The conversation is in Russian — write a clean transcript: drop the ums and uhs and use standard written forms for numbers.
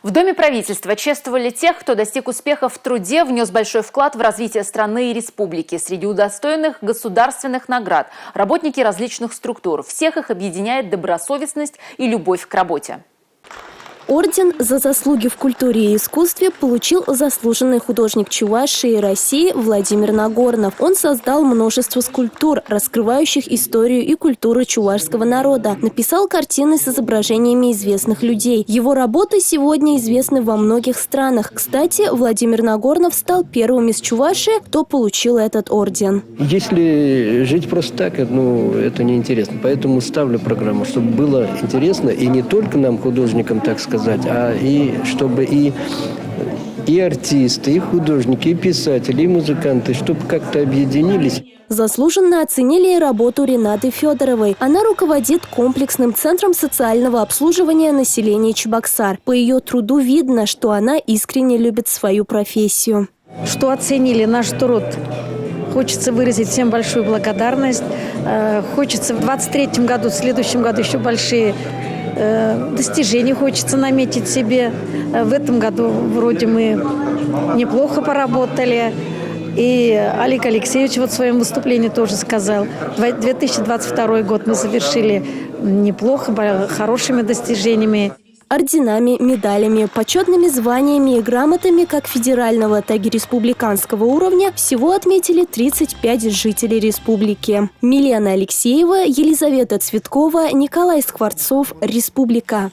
В Доме правительства чествовали тех, кто достиг успеха в труде, внес большой вклад в развитие страны и республики. Среди удостоенных государственных наград работники различных структур. Всех их объединяет добросовестность и любовь к работе. Орден за заслуги в культуре и искусстве получил заслуженный художник Чувашии и России Владимир Нагорнов. Он создал множество скульптур, раскрывающих историю и культуру чувашского народа. Написал картины с изображениями известных людей. Его работы сегодня известны во многих странах. Кстати, Владимир Нагорнов стал первым из Чувашии, кто получил этот орден. Если жить просто так, это неинтересно. Поэтому ставлю программу, чтобы было интересно и не только нам, художникам, так сказать, а и чтобы и артисты, и художники, и писатели, и музыканты, чтобы как-то объединились. Заслуженно оценили и работу Ренаты Федоровой. Она руководит комплексным центром социального обслуживания населения Чебоксар. По ее труду видно, что она искренне любит свою профессию. Что оценили наш труд. Хочется выразить всем большую благодарность. Хочется в 2023 году, в следующем году еще большие достижения хочется наметить себе. В этом году вроде мы неплохо поработали. И Олег Алексеевич в своем выступлении тоже сказал, 2022 год мы завершили неплохо, хорошими достижениями. Орденами, медалями, почетными званиями и грамотами как федерального, так и республиканского уровня всего отметили 35 жителей республики. Милена Алексеева, Елизавета Цветкова, Николай Скворцов, Республика.